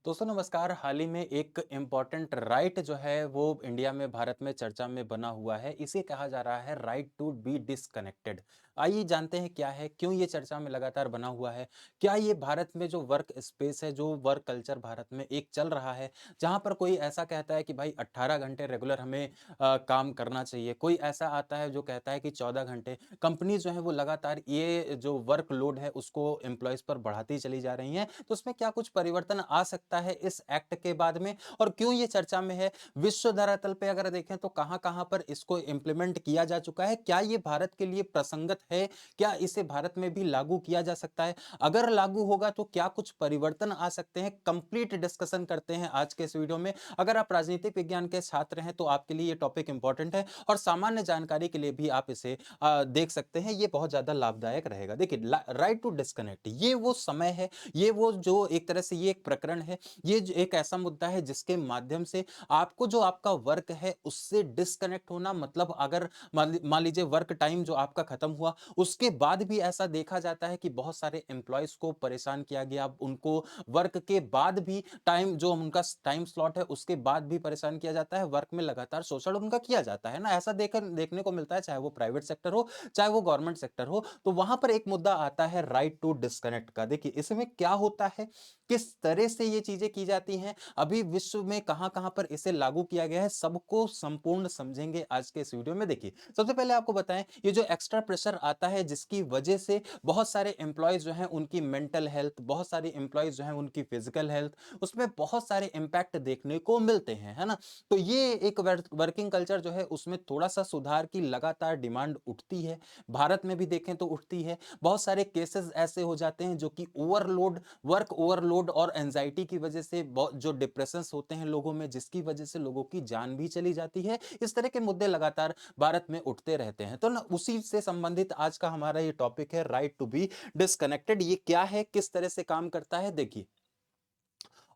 दोस्तों नमस्कार। हाल ही में एक इम्पॉर्टेंट राइट जो है वो इंडिया में भारत में चर्चा में बना हुआ है। इसे कहा जा रहा है राइट टू बी डिस्कनेक्टेड। आइए जानते हैं क्या है, क्यों ये चर्चा में लगातार बना हुआ है। क्या ये भारत में जो वर्क स्पेस है, जो वर्क कल्चर भारत में एक चल रहा है, जहाँ पर कोई ऐसा कहता है कि भाई 18 घंटे रेगुलर हमें काम करना चाहिए, कोई ऐसा आता है जो कहता है कि 14 घंटे। कंपनी जो है वो लगातार ये जो वर्कलोड है उसको एम्प्लॉयज़ पर बढ़ाती चली जा रही हैं। तो उसमें क्या कुछ परिवर्तन आ सकता है इस एक्ट के बाद में, और क्यों ये चर्चा में है? विश्व धरातल पे अगर देखें तो कहां-कहां पर इसको इंप्लीमेंट किया जा चुका है? क्या ये भारत के लिए प्रसंगत है? क्या इसे भारत में भी लागू किया जा सकता है? अगर लागू होगा तो क्या कुछ परिवर्तन आ सकते हैं? कंप्लीट डिस्कशन करते हैं आज के इस वीडियो में। अगर आप राजनीतिक विज्ञान के छात्र हैं तो आपके लिए ये टॉपिक इंपॉर्टेंट है, और सामान्य जानकारी के लिए भी आप इसे देख सकते हैं। ये बहुत ज्यादा लाभदायक रहेगा। देखिए, राइट टू डिस्कनेक्ट ये वो समय है, ये वो जो एक तरह से ये एक प्रकरण है, ये एक ऐसा मुद्दा है जिसके माध्यम से आपको जो आपका वर्क है उससे डिस्कनेक्ट होना, मतलब अगर मान लीजिए वर्क टाइम जो आपका खत्म हुआ, उसके बाद भी ऐसा देखा जाता है कि बहुत सारे एम्प्लॉयज को परेशान किया गया, उनको वर्क के बाद भी टाइम जो उनका टाइम स्लॉट है उसके बाद भी परेशान किया जाता है, वर्क में लगातार शोषण उनका किया जाता है ना। ऐसा देखने को मिलता है, चाहे वो प्राइवेट सेक्टर हो चाहे वो गवर्नमेंट सेक्टर हो। तो वहां पर एक मुद्दा आता है राइट टू डिस्कनेक्ट का। देखिए इसमें क्या होता है, किस तरह से ये चीजें की जाती हैं, अभी विश्व में कहां-कहां पर इसे लागू किया गया है, सबको संपूर्ण समझेंगे आज के इस वीडियो में। देखिए, सबसे पहले आपको बताएं, ये जो एक्स्ट्रा प्रेशर आता है जिसकी वजह से बहुत सारे एम्प्लॉयज जो हैं उनकी मेंटल हेल्थ, बहुत सारे एम्प्लॉयज जो हैं उनकी फिजिकल हेल्थ, उसमें बहुत सारे इंपैक्ट देखने को मिलते हैं, है ना। तो ये एक वर्किंग कल्चर जो है उसमें थोड़ा सा सुधार की लगातार डिमांड उठती है। भारत में भी देखें तो उठती है। बहुत सारे केसेस ऐसे हो जाते हैं जो कि ओवरलोड, वर्क ओवरलोड और एंजाइटी की वजह से जो डिप्रेशंस होते हैं लोगों में, जिसकी वजह से लोगों की जान भी चली जाती है। इस तरह के मुद्दे लगातार भारत में उठते रहते हैं। तो ना उसी से संबंधित आज का हमारा ये टॉपिक है राइट टू बी डिस्कनेक्टेड। ये क्या है, किस तरह से काम करता है? देखिए,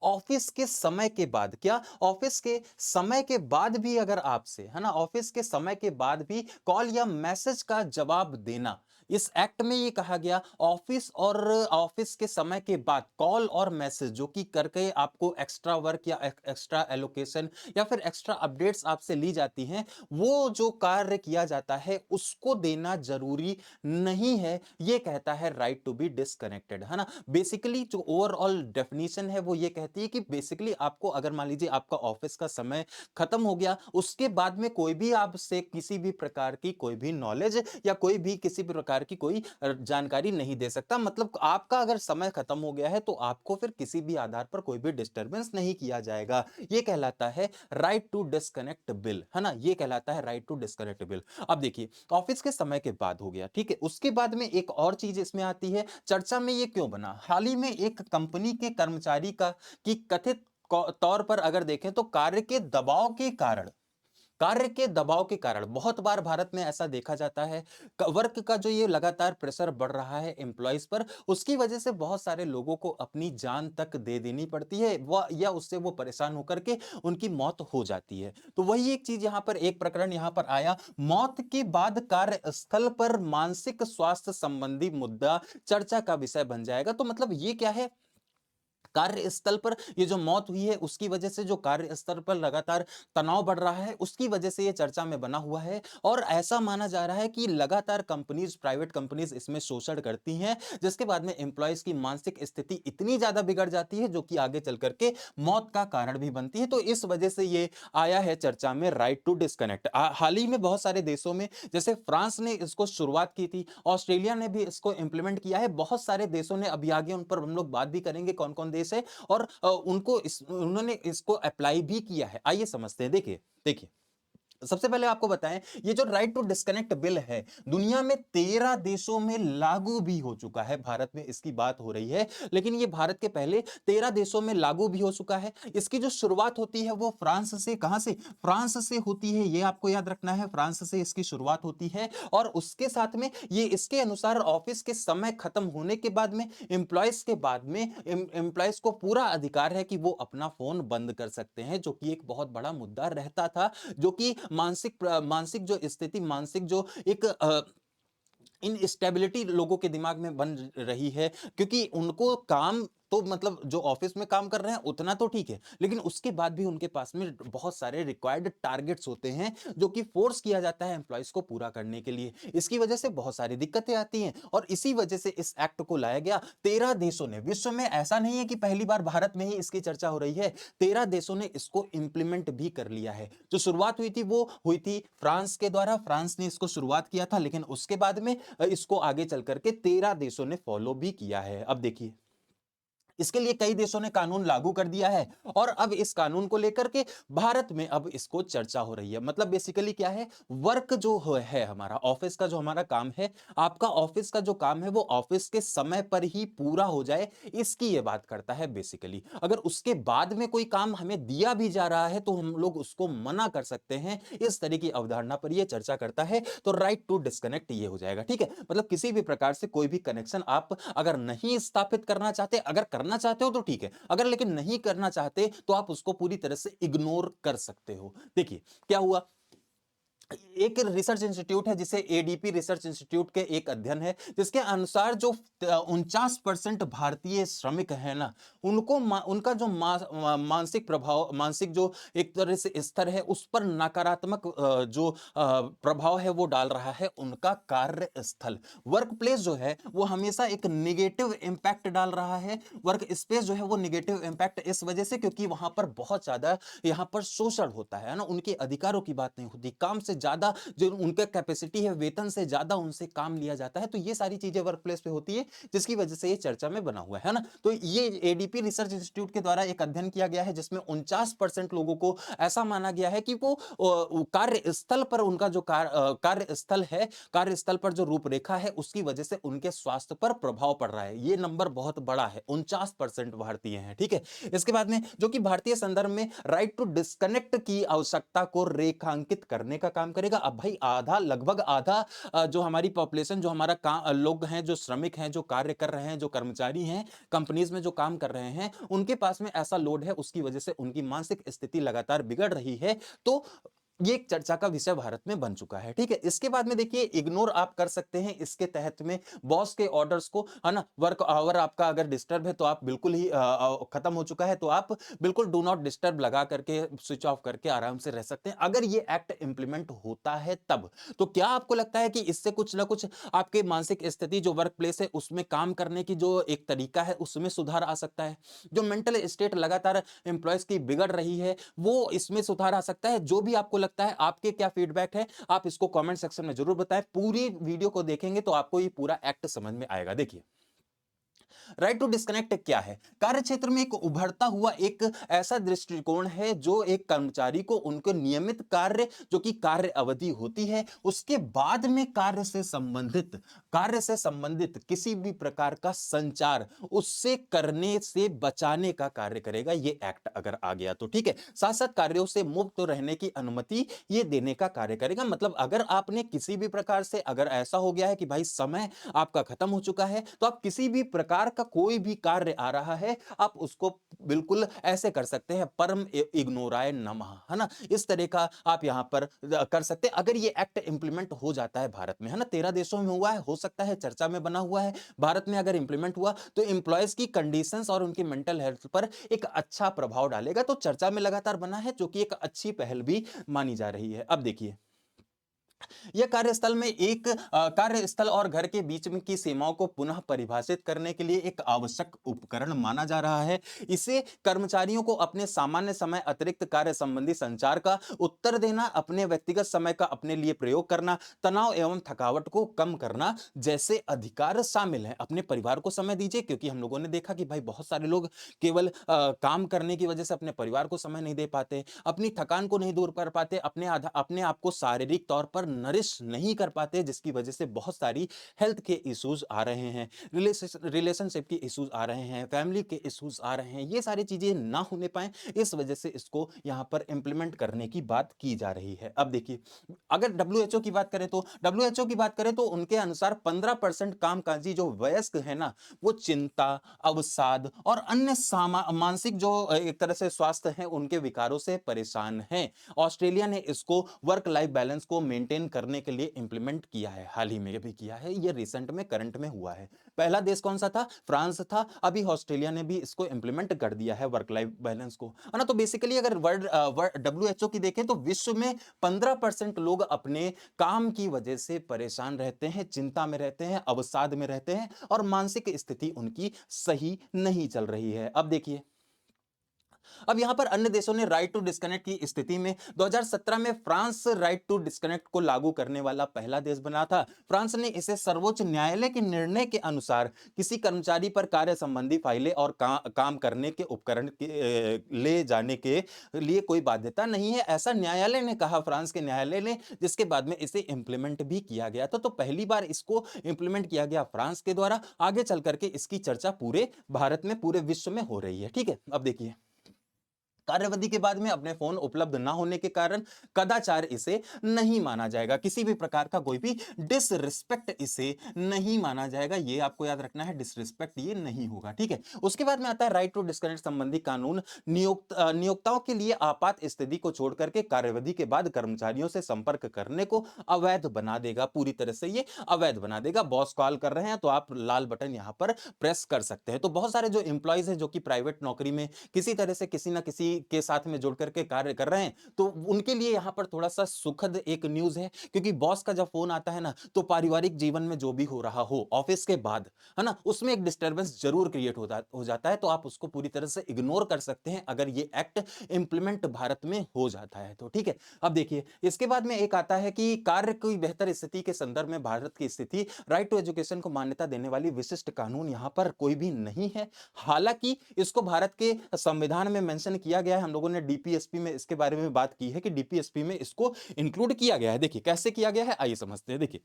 ऑफिस के समय के बाद, क्या ऑफिस के समय के बाद भी अगर आपसे, है ना, ऑफिस के समय के बाद भी कॉल या मैसेज का जवाब देना, इस एक्ट में ये कहा गया ऑफिस और ऑफिस के समय के बाद कॉल और मैसेज जो कि करके आपको एक्स्ट्रा वर्क या एक्स्ट्रा एलोकेशन या फिर एक्स्ट्रा अपडेट्स आपसे ली जाती हैं, वो जो कार्य किया जाता है उसको देना जरूरी नहीं है। ये कहता है राइट टू बी डिस्कनेक्टेड, है ना। बेसिकली जो ओवरऑल डेफिनेशन है वो ये कहती है कि बेसिकली आपको, अगर मान लीजिए आपका ऑफिस का समय खत्म हो गया, उसके बाद में कोई भी आपसे किसी भी प्रकार की कोई भी नॉलेज या कोई भी किसी भी प्रकार की कोई जानकारी नहीं दे सकता। मतलब आपका अगर समय खत्म हो गया है तो आपको फिर किसी भी आधार पर कोई भी डिस्टरबेंस नहीं किया जाएगा। ये कहलाता है राइट टू डिस्कनेक्ट बिल, है ना। ये कहलाता है राइट टू डिस्कनेक्ट बिल। अब देखिए, ऑफिस के समय के बाद हो गया, ठीक है। उसके बाद में एक और चीज इसमें आती है, चर्चा में ये क्यों बना, हाल ही में एक कंपनी के कर्मचारी का की कथित तौर पर अगर देखें तो कार्य के दबाव के कारण बहुत बार भारत में ऐसा देखा जाता है, वर्क का जो ये लगातार प्रेशर बढ़ रहा है एम्प्लॉयज पर, उसकी वजह से बहुत सारे लोगों को अपनी जान तक दे देनी पड़ती है, वह या उससे वो परेशान होकर के उनकी मौत हो जाती है। तो वही एक चीज यहां पर, एक प्रकरण यहां पर आया, मौत के बाद कार्यस्थल पर मानसिक स्वास्थ्य संबंधी मुद्दा चर्चा का विषय बन जाएगा। तो मतलब ये क्या है, कार्यस्थल पर ये जो मौत हुई है उसकी वजह से जो कार्यस्थल पर लगातार तनाव बढ़ रहा है उसकी वजह से ये चर्चा में बना हुआ है। और ऐसा माना जा रहा है कि लगातार कंपनीज, प्राइवेट कंपनीज इसमें शोषण करती हैं, जिसके बाद में एम्प्लॉयज की मानसिक स्थिति इतनी ज्यादा बिगड़ जाती है जो कि आगे चल करके मौत का कारण भी बनती है। तो इस वजह से ये आया है चर्चा में राइट टू डिस्कनेक्ट। हाल ही में बहुत सारे देशों में, जैसे फ्रांस ने इसको शुरुआत की थी, ऑस्ट्रेलिया ने भी इसको इंप्लीमेंट किया है, बहुत सारे देशों ने, अभी आगे उन पर हम लोग बात भी करेंगे कौन कौन देश है, और उन्होंने इसको अप्लाई भी किया है। आइए समझते हैं। देखिए देखिए, सबसे पहले आपको बताएं, ये जो राइट टू डिस्कनेक्ट बिल है दुनिया में 13 देशों में लागू भी हो चुका है। भारत में इसकी बात हो रही है, लेकिन ये भारत के पहले 13 देशों में लागू भी हो चुका है। इसकी जो शुरुआत होती है वो फ्रांस से, कहां से, फ्रांस से होती है, ये आपको याद रखना है, फ्रांस से इसकी शुरुआत होती है। और उसके साथ में ये इसके अनुसार ऑफिस के समय खत्म होने के बाद में एम्प्लॉयज के बाद में एम्प्लॉयज को पूरा अधिकार है कि वो अपना फोन बंद कर सकते हैं, जो कि एक बहुत बड़ा मुद्दा रहता था, जो कि मानसिक जो स्थिति, मानसिक जो एक इनस्टेबिलिटी लोगों के दिमाग में बन रही है, क्योंकि उनको काम तो मतलब जो ऑफिस में काम कर रहे हैं उतना तो ठीक है, लेकिन उसके बाद भी उनके पास में बहुत सारे रिक्वायर्ड टारगेट्स होते हैं जो कि फोर्स किया जाता है एम्प्लॉयज को पूरा करने के लिए। इसकी वजह से बहुत सारी दिक्कतें आती हैं और इसी वजह से इस एक्ट को लाया गया। 13 देशों ने, विश्व में ऐसा नहीं है कि पहली बार भारत में ही इसकी चर्चा हो रही है, 13 देशों ने इसको इंप्लीमेंट भी कर लिया है। जो शुरुआत हुई थी वो हुई थी फ्रांस के द्वारा, फ्रांस ने इसको शुरुआत किया था, लेकिन उसके बाद में इसको आगे चल करके 13 देशों ने फॉलो भी किया है। अब देखिए, इसके लिए कई देशों ने कानून लागू कर दिया है और अब इस कानून को लेकर के भारत में अब इसको चर्चा हो रही है। मतलब बेसिकली क्या है, वर्क जो है हमारा ऑफिस का जो हमारा काम है, आपका ऑफिस का जो काम है वो ऑफिस के समय पर ही पूरा हो जाए, इसकी ये बात करता है बेसिकली। अगर उसके बाद में कोई काम हमें दिया भी जा रहा है तो हम लोग उसको मना कर सकते हैं, इस तरह की अवधारणा पर यह चर्चा करता है। तो राइट टू डिस्कनेक्ट ये हो जाएगा, ठीक है। मतलब किसी भी प्रकार से कोई भी कनेक्शन आप अगर नहीं स्थापित करना चाहते, अगर करना चाहते हो तो ठीक है, अगर लेकिन नहीं करना चाहते तो आप उसको पूरी तरह से इग्नोर कर सकते हो। देखिए क्या हुआ, एक रिसर्च इंस्टीट्यूट है जिसे एडीपी रिसर्च इंस्टीट्यूट के एक अध्ययन है, जिसके अनुसार जो 49% भारतीय श्रमिक है ना, उनको उनका जो मानसिक प्रभाव, मानसिक जो एक तरह से स्तर है उस पर नकारात्मक जो प्रभाव है वो डाल रहा है उनका कार्य स्थल। वर्क प्लेस जो है वो हमेशा एक निगेटिव इंपैक्ट डाल रहा है, वर्क स्पेस जो है वो निगेटिव इंपैक्ट इस वजह से क्योंकि वहां पर बहुत ज्यादा यहाँ पर शोषण होता है ना, उनके अधिकारों की बात नहीं होती, काम से ज्यादा जो उनका कैपेसिटी है, वेतन से ज्यादा उनसे काम लिया जाता है। तो ये सारी चीजें वर्क प्लेस पे होती है जिसकी वजह से ये चर्चा में बना हुआ है ना। तो ये एडीपी रिसर्च इंस्टीट्यूट के द्वारा एक अध्ययन किया गया है जिसमें 49% लोगों को ऐसा माना गया है कि वो कार्यस्थल पर उनका जो कार्यस्थल है, कार्यस्थल पर जो रूपरेखा है उसकी वजह से उनके स्वास्थ्य पर प्रभाव पड़ रहा है। ये नंबर बहुत बड़ा है, 49% भारतीय हैं, ठीक है। इसके बाद में जो कि भारतीय संदर्भ में राइट टू डिस्कनेक्ट की आवश्यकता को रेखांकित करने का काम करेगा। अब भाई आधा, लगभग आधा जो हमारी पॉपुलेशन, जो हमारा लोग हैं, जो श्रमिक हैं, जो कार्य कर रहे हैं, जो कर्मचारी हैं, कंपनीज में जो काम कर रहे हैं, उनके पास में ऐसा लोड है, उसकी वजह से उनकी मानसिक स्थिति लगातार बिगड़ रही है। तो ये एक चर्चा का विषय भारत में बन चुका है, ठीक है। इसके बाद में देखिए, इग्नोर आप कर सकते हैं इसके तहत में बॉस के ऑर्डर्स को, है ना। वर्क आवर आपका अगर डिस्टर्ब है तो आप बिल्कुल ही खत्म हो चुका है तो आप बिल्कुल डू नॉट डिस्टर्ब लगा करके स्विच ऑफ करके आराम से रह सकते हैं, अगर ये एक्ट इंप्लीमेंट होता है तब। तो क्या आपको लगता है कि इससे कुछ ना कुछ आपके मानसिक स्थिति, जो वर्क प्लेस है उसमें काम करने की जो एक तरीका है उसमें सुधार आ सकता है? जो मेंटल स्टेट लगातार एम्प्लॉयज की बिगड़ रही है वो इसमें सुधार आ सकता है? जो भी आपको लगता है, आपके क्या फीडबैक है, आप इसको कमेंट सेक्शन में जरूर बताएं। पूरी वीडियो को देखेंगे तो आपको ये पूरा एक्ट समझ में आएगा। देखिए, राइट टू डिस्कनेक्ट क्या है, कार्य क्षेत्र में एक उभरता हुआ एक ऐसा दृष्टिकोण है जो एक कर्मचारी को उनके नियमित कार्य, जो कि कार्य अवधि होती है, उसके बाद में कार्य से संबंधित किसी भी प्रकार का संचार उससे करने से बचाने का कार्य करेगा ये एक्ट अगर आ गया तो, ठीक है। साथ साथ कार्यों से मुक्त रहने की अनुमति ये देने का कार्य करेगा। मतलब अगर आपने किसी भी प्रकार से, अगर ऐसा हो गया है कि भाई समय आपका खत्म हो चुका है, तो आप किसी भी प्रकार का कोई भी कार्य आ रहा है आप उसको बिल्कुल ऐसे कर सकते हैं, परम इग्नोराय नमः, है ना। इस तरह का आप यहां पर कर सकते हैं अगर ये एक्ट इंप्लीमेंट हो जाता है भारत में, है ना। 13 देशों में हुआ है, हो सकता है चर्चा में बना हुआ है, भारत में अगर इंप्लीमेंट हुआ तो एम्प्लॉयज की कंडीशंस और उनकी मेंटल हेल्थ पर एक अच्छा प्रभाव डालेगा। तो चर्चा में लगातार बना है, जो कि एक अच्छी पहल भी मानी जा रही है। अब देखिए, यह कार्यस्थल में एक कार्यस्थल और घर के बीच में की सीमाओं को पुनः परिभाषित करने के लिए एक आवश्यक उपकरण माना जा रहा है। इसे कर्मचारियों को अपने सामान्य समय अतिरिक्त कार्य संबंधी संचार का उत्तर देना, अपने व्यक्तिगत समय का अपने लिए प्रयोग करना, तनाव एवं थकावट को कम करना जैसे अधिकार शामिल हैं। अपने परिवार को समय दीजिए, क्योंकि हम लोगों ने देखा कि भाई बहुत सारे लोग केवल काम करने की वजह से अपने परिवार को समय नहीं दे पाते, अपनी थकान को नहीं दूर कर पाते, अपने आप को शारीरिक तौर पर नरिश नहीं कर पाते, जिसकी वजह से बहुत सारी हेल्थ के इश्यूज आ रहे हैं, रिलेशनशिप के इश्यूज आ रहे हैं, फैमिली के इश्यूज आ रहे हैं। ये सारी चीजें ना होने पाए, इस वजह से इसको यहां पर इंप्लीमेंट करने की बात की जा रही है। अब देखिए, अगर डब्ल्यूएचओ की बात करें तो उनके अनुसार 15% कामकाजी जो वयस्क है ना, वो चिंता, अवसाद और अन्य मानसिक जो एक तरह से स्वास्थ्य है उनके विकारों से परेशान हैं। ऑस्ट्रेलिया ने इसको वर्क लाइफ बैलेंस को मेंटेन मेंटेन करने के लिए इंप्लीमेंट किया है, हाल ही में भी किया है, ये रिसेंट में करंट में हुआ है। पहला देश कौन सा था? फ्रांस था। अभी ऑस्ट्रेलिया ने भी इसको इंप्लीमेंट कर दिया है, वर्क लाइफ बैलेंस को, है ना। तो बेसिकली अगर डब्ल्यूएचओ की देखें तो विश्व में 15% लोग अपने काम की वजह से परेशान रहते हैं, चिंता में रहते हैं, अवसाद में रहते हैं और मानसिक स्थिति उनकी सही नहीं चल रही है। अब देखिए, अब यहां पर अन्य देशों ने राइट टू डिस्कनेक्ट की स्थिति में 2017 में फ्रांस राइट टू डिस्कनेक्ट को लागू करने वाला पहला देश बना था। फ्रांस ने इसे सर्वोच्च न्यायालय के निर्णय के अनुसार किसी कर्मचारी पर कार्य संबंधी फाइलें और काम करने के उपकरण ले जाने के लिए कोई बाध्यता नहीं है, ऐसा न्यायालय ने कहा, फ्रांस के न्यायालय ने, जिसके बाद में इसे इंप्लीमेंट भी किया गया था। तो पहली बार इसको इंप्लीमेंट किया गया फ्रांस के द्वारा, आगे चल करके इसकी चर्चा पूरे भारत में, पूरे विश्व में हो रही है। ठीक है, अब देखिए, कार्यावधि के बाद में अपने फोन उपलब्ध ना होने के कारण कदाचार इसे नहीं माना जाएगा, किसी भी प्रकार का कोई भी डिसरिस्पेक्ट इसे नहीं माना जाएगा, ये आपको याद रखना है, डिसरिस्पेक्ट ये नहीं होगा। ठीक है, उसके बाद में आता है राइट टू डिस्कनेक्ट संबंधी कानून। नियोक्ताओं के लिए आपात स्थिति को छोड़ करके कार्यावधि के बाद कर्मचारियों से संपर्क करने को अवैध बना देगा, पूरी तरह से ये अवैध बना देगा। बॉस कॉल कर रहे हैं तो आप लाल बटन यहां पर प्रेस कर सकते हैं। तो बहुत सारे जो एम्प्लॉइज हैं जो कि प्राइवेट नौकरी में किसी तरह से किसी ना किसी के साथ में जुड़ करके कार्य कर रहे हैं, तो उनके लिए यहां पर थोड़ा सा सुखद एक न्यूज है, क्योंकि बॉस का जब फोन आता है ना, तो पारिवारिक जीवन में जो भी हो रहा हो ऑफिस के बाद, है ना, उसमें एक डिस्टरबेंस जरूर क्रिएट हो जाता है। तो आप उसको पूरी तरह से इग्नोर कर सकते हैं अगर ये एक्ट इंप्लीमेंट भारत में हो जाता है तो। ठीक है, अब देखिए, इसके बाद में एक आता है कि कार्य की बेहतर स्थिति के संदर्भ में भारत की स्थिति, राइट टू एजुकेशन को मान्यता देने वाली विशिष्ट कानून यहां पर कोई भी नहीं है। हालांकि इसको भारत के संविधान में मेंशन किया गया है, हम लोगों ने डीपीएसपी में इसके बारे में बात की है कि डीपीएसपी में इसको इंक्लूड किया गया है। देखिए कैसे किया गया है, आइए समझते हैं। देखिए,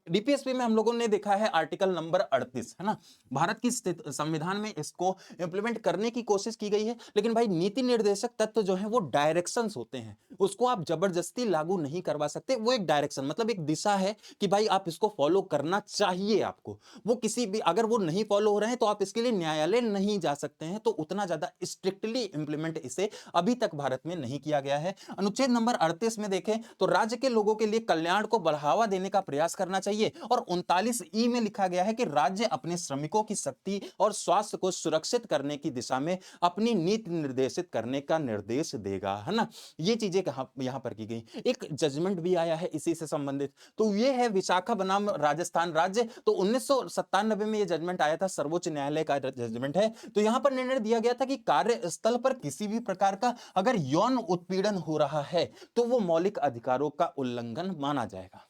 डीपीएसपी में हम लोगों ने देखा है आर्टिकल नंबर 38, है ना, भारत की संविधान में इसको इंप्लीमेंट करने की कोशिश की गई है, लेकिन भाई नीति निर्देशक तत्व जो है वो डायरेक्शंस होते हैं, उसको आप जबरदस्ती लागू नहीं करवा सकते। वो एक डायरेक्शन मतलब एक दिशा है कि भाई आप इसको फॉलो करना चाहिए आपको। वो किसी भी, अगर वो नहीं फॉलो हो रहे हैं तो आप इसके लिए न्यायालय नहीं जा सकते हैं। तो उतना ज्यादा स्ट्रिक्टली इंप्लीमेंट इसे अभी तक भारत में नहीं किया गया है। अनुच्छेद नंबर 38 में देखें तो राज्य के लोगों के लिए कल्याण को बढ़ावा देने का प्रयास करना चाहिए, और 39 ई में लिखा गया है कि राज्य अपने श्रमिकों की शक्ति और स्वास्थ्य को सुरक्षित करने की दिशा में अपनी नीति निर्देशित करने का निर्देश देगा, है ना। ये चीजें यहां पर की गई। एक जजमेंट भी आया है इसी से संबंधित, तो ये है विशाखा बनाम राजस्थान राज्य। तो 1997 में ये जजमेंट आया था, सर्वोच्च न्यायालय का जजमेंट है। तो यहां पर निर्णय दिया गया था कि कार्यस्थल पर किसी भी प्रकार का अगर यौन उत्पीड़न हो रहा है तो वो मौलिक अधिकारों का उल्लंघन माना जाएगा।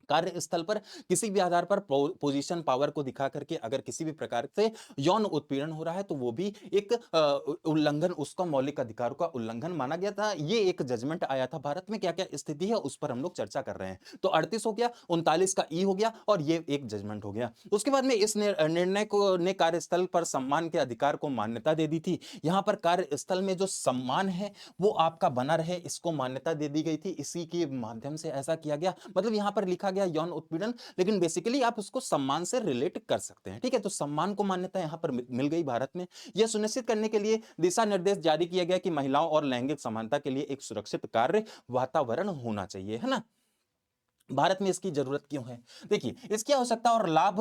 कार्यस्थल पर किसी भी आधार पर पोजीशन पावर को दिखा करके अगर किसी भी प्रकार से यौन उत्पीड़न हो रहा है तो वो भी एक उल्लंघन, उसका मौलिक अधिकारों का उल्लंघन माना गया था। ये एक जजमेंट आया था। भारत में क्या क्या स्थिति है उस पर हम लोग चर्चा कर रहे हैं। तो 38 हो गया, 39 का ई हो गया और ये एक जजमेंट हो गया। उसके बाद में इस निर्णय को ने कार्यस्थल पर सम्मान के अधिकार को मान्यता दे दी थी। यहां पर कार्यस्थल में जो सम्मान है वो आपका बना रहे, इसको मान्यता दे दी गई थी। इसी के माध्यम से ऐसा किया गया, मतलब यहां पर लिखा गया यौन उत्पीड़न, लेकिन बेसिकली आप उसको सम्मान से रिलेट कर सकते हैं। ठीक है, तो सम्मान को मान्यता यहां पर मिल गई भारत में। यह सुनिश्चित करने के लिए दिशा निर्देश जारी किया गया कि महिलाओं और लैंगिक समानता के लिए एक सुरक्षित कार्य वातावरण होना चाहिए, है ना। भारत में इसकी जरूरत क्यों है? देखिए, इसकी आवश्यकता और लाभ,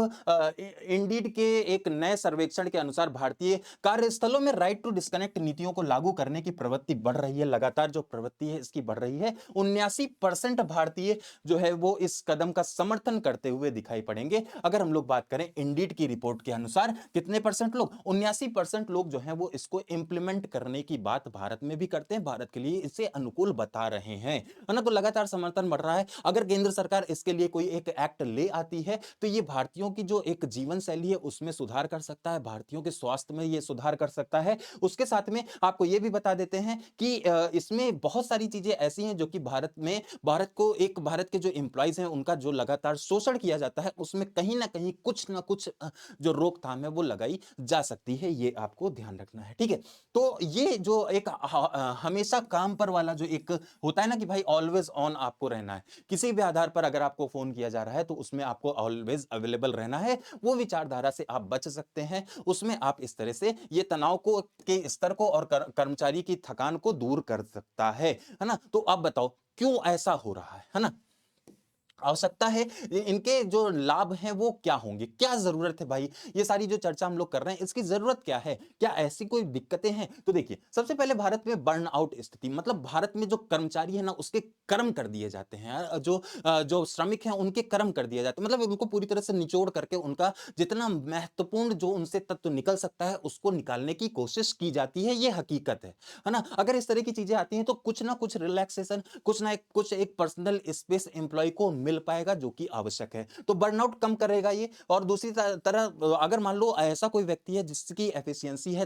इंडीड के एक नए सर्वेक्षण के अनुसार भारतीय कार्यस्थलों में राइट टू डिस्कनेक्ट नीतियों को लागू करने की प्रवृत्ति बढ़ रही है। लगातार जो प्रवृत्ति है इसकी बढ़ रही है। 79% भारतीय जो है वो इस कदम का समर्थन करते हुए दिखाई पड़ेंगे। अगर हम लोग बात करें इंडीड की रिपोर्ट के अनुसार, कितने परसेंट लोग? 79% लोग जो है वो इसको इंप्लीमेंट करने की बात भारत में भी करते हैं, भारत के लिए इसे अनुकूल बता रहे हैं, है ना। तो लगातार समर्थन बढ़ रहा है। अगर केंद्र सरकार इसके लिए कोई एक एक्ट ले आती है तो ये भारतीयों की जो एक जीवन शैली है उसमें सुधार कर सकता है, भारतीयों के स्वास्थ्य में ये सुधार कर सकता है। उसके साथ में आपको ये भी बता देते हैं कि इसमें बहुत सारी चीजें ऐसी हैं जो कि भारत में, भारत के जो एम्प्लॉइज हैं उनका जो लगातार शोषण किया जाता है उसमें कहीं ना कुछ जो रोकथाम है वो लगाई जा सकती है। ये आपको ध्यान रखना है, ठीक है। तो ये जो एक हमेशा काम पर वाला जो एक होता है ना कि भाई ऑलवेज ऑन आपको रहना है, किसी भी आधार पर अगर आपको फोन किया जा रहा है तो उसमें आपको ऑलवेज अवेलेबल रहना है, वो विचारधारा से आप बच सकते हैं। उसमें आप इस तरह से ये तनाव को के स्तर को और कर्मचारी की थकान को दूर कर सकता है ना। तो आप बताओ क्यों ऐसा हो रहा है ना। आवश्यकता है, इनके जो लाभ हैं वो क्या होंगे? क्या ज़रूरत है भाई? ये सारी जो चर्चा हम लोग कर रहे हैं, इसकी ज़रूरत क्या है? क्या ऐसी कोई दिक्कतें हैं? तो देखिए, सबसे पहले भारत में बर्नआउट स्थिति, मतलब भारत में जो कर्मचारी है ना, उसके कर्म कर दिए जाते हैं। जो श्रमिक हैं, उनके कर्म कर दिए जाते हैं। मतलब उनको पूरी तरह से निचोड़ करके उनका जितना महत्वपूर्ण जो उनसे तत्व निकल सकता है, उसको निकालने की कोशिश की जाती है, ये हकीकत है ना? अगर इस तरह की चीज़ें आती हैं, तो कुछ ना कुछ रिलैक्सेशन, कुछ एक पर्सनल स्पेस एम्प्लॉयी को मिल पाएगा, जो कि आवश्यक है। तो बर्नआउट कम करेगा ये। और दूसरी तरह अगर मान लो ऐसा कोई व्यक्ति है जिसकी एफिशिएंसी है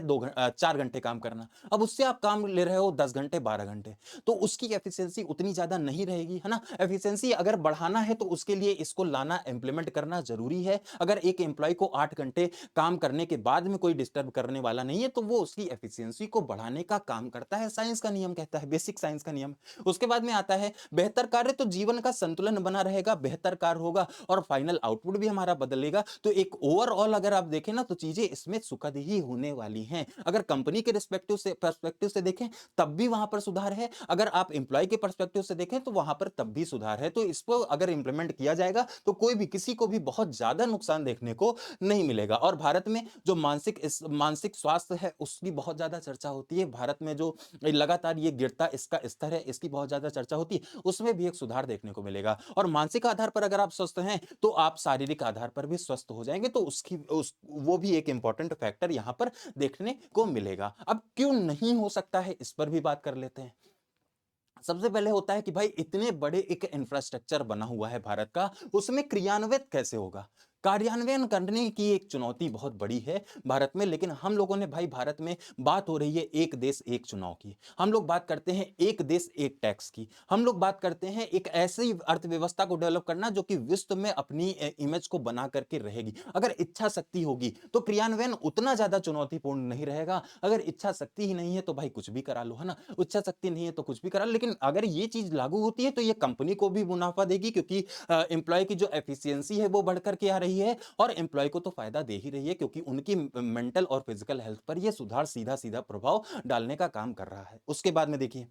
4 घंटे काम करना, अब उससे आप काम ले रहे हो 10 घंटे 12 घंटे, तो उसकी एफिशिएंसी उतनी ज्यादा नहीं रहेगी, है ना? एफिशिएंसी अगर बढ़ाना है तो उसके लिए इसको लाना, इंप्लीमेंट करना जरूरी है। अगर एक एम्प्लॉय को 8 घंटे काम करने के बाद में कोई डिस्टर्ब करने वाला नहीं है, तो वो उसकी एफिशिएंसी को बढ़ाने का काम करता है। साइंस का नियम कहता है, बेसिक साइंस का नियम। उसके बाद में आता है बेहतर कार्य, तो जीवन का संतुलन बना रहेगा, बेहतर कार्य होगा और फाइनल आउटपुट भी हमारा बदलेगा। तो एक ओवरऑल अगर आप देखें ना, तो चीजें इसमें सुखद ही होने वाली हैं। अगर कंपनी के पर्सपेक्टिव से देखें, तब भी वहां पर सुधार है। अगर आप एम्प्लॉय के पर्सपेक्टिव से देखें, तो वहां पर तब भी सुधार है। तो इसको अगर इंप्लीमेंट किया जाएगा, तो कोई भी किसी को भी बहुत ज्यादा नुकसान देखने को नहीं मिलेगा। और भारत में जो मानसिक स्वास्थ्य है, उसकी बहुत ज्यादा चर्चा होती है। भारत में जो लगातार ये गिरता इसका स्तर है, इसकी बहुत ज्यादा चर्चा होती है। उसमें भी एक सुधार देखने को मिलेगा। और मानसिक आधार पर अगर आप स्वस्थ हैं, तो आप शारीरिक आधार पर भी स्वस्थ हो जाएंगे। तो वो भी एक इंपॉर्टेंट फैक्टर यहां पर देखने को मिलेगा। अब क्यों नहीं हो सकता है, इस पर भी बात कर लेते हैं। सबसे पहले होता है कि भाई इतने बड़े एक इंफ्रास्ट्रक्चर बना हुआ है भारत का, उसमें क्रियान्वित कैसे होगा? कार्यान्वयन करने की एक चुनौती बहुत बड़ी है भारत में। लेकिन हम लोगों ने भाई, भारत में बात हो रही है एक देश एक चुनाव की, हम लोग बात करते हैं एक देश एक टैक्स की, हम लोग बात करते हैं एक ऐसी अर्थव्यवस्था को डेवलप करना जो कि विश्व में अपनी इमेज को बना करके रहेगी। अगर इच्छा शक्ति होगी तो क्रियान्वयन उतना ज्यादा चुनौतीपूर्ण नहीं रहेगा। अगर इच्छा शक्ति ही नहीं है, तो भाई कुछ भी करा लो, है ना? इच्छा शक्ति नहीं है तो कुछ भी करा लो। लेकिन अगर ये चीज लागू होती है, तो ये कंपनी को भी मुनाफा देगी, क्योंकि एम्प्लॉय की जो एफिशिएंसी है वो बढ़ करके आ रही है। और एम्प्लॉय को तो फायदा दे ही रही है, क्योंकि उनकी मेंटल और फिजिकल हेल्थ पर ये सुधार सीधा सीधा प्रभाव डालने का काम कर रहा है। उसके बाद में देखिए,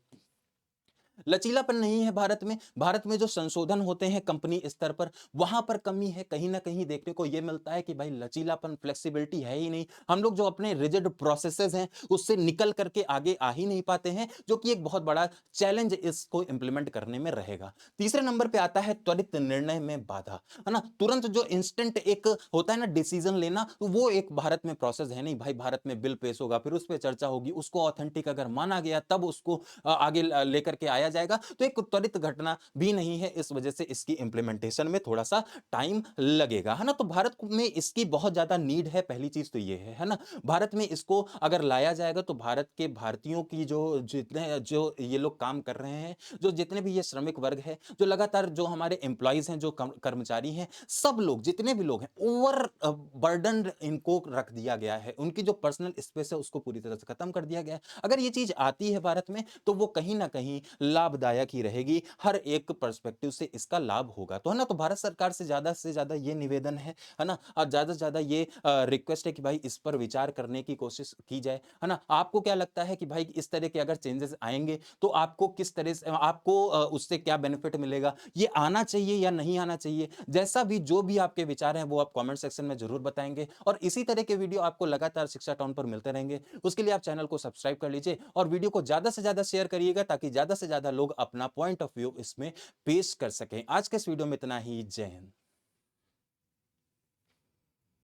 लचीलापन नहीं है भारत में। भारत में जो संशोधन होते हैं कंपनी स्तर पर, वहां पर कमी है। कहीं ना कहीं देखने को यह मिलता है कि भाई लचीलापन, फ्लेक्सिबिलिटी है ही नहीं। हम लोग जो अपने रिजिड प्रोसेसेस हैं, उससे निकल करके आगे आ ही नहीं पाते हैं, जो कि एक बहुत बड़ा चैलेंज इसको इंप्लीमेंट करने में रहेगा। तीसरे नंबर पे आता है त्वरित निर्णय में बाधा, है ना? तुरंत जो इंस्टेंट एक होता है ना डिसीजन लेना, तो वो एक भारत में प्रोसेस है नहीं भाई। भारत में बिल पेश होगा, फिर उस पर चर्चा होगी, उसको ऑथेंटिक अगर माना गया, तब उसको आगे लेकर के आया जाएगा। तो एक त्वरित घटना भी नहीं है, इस वजह से इसकी इंप्लीमेंटेशन में थोड़ा सा टाइम लगेगा, है ना? तो भारत में इसकी बहुत ज्यादा नीड है। पहली चीज तो ये है ना? भारत में इसको अगर लाया जाएगा, तो भारत के भारतीयों की जो जितने जो ये लोग काम कर रहे हैं, जो जितने भी ये श्रमिक वर्ग है, जो लगातार जो हमारे एम्प्लॉयज हैं, जो कर्मचारी हैं, सब लोग जितने भी लोग हैं, ओवर बर्डन इनको रख दिया गया है। उनकी जो पर्सनल स्पेस है, उसको पूरी तरह से खत्म कर दिया गया है। अगर ये चीज आती है भारत में, तो वो कहीं ना कहीं लाभदायक ही रहेगी। हर एक पर्सपेक्टिव से इसका लाभ होगा। तो है ना? तो भारत सरकार से ज्यादा ये निवेदन है ना? और ज्यादा से ज्यादा ये रिक्वेस्ट है कि भाई इस पर विचार करने की कोशिश की जाए, है ना? आपको क्या लगता है कि भाई इस तरह के अगर चेंजेस आएंगे, तो आपको किस तरह से, आपको उससे क्या बेनिफिट मिलेगा? ये आना चाहिए या नहीं आना चाहिए? जैसा भी, जो भी आपके विचार हैं, वो आप कमेंट सेक्शन में जरूर बताएंगे। और इसी तरह के वीडियो आपको लगातार शिक्षा टाउन पर मिलते रहेंगे। उसके लिए आप चैनल को सब्सक्राइब कर लीजिए और वीडियो को ज्यादा से ज्यादा शेयर करिएगा, ताकि ज्यादा से ज्यादा लोग अपना पॉइंट ऑफ व्यू इसमें पेश कर सकें। आज के इस वीडियो में इतना ही। जय हिंद।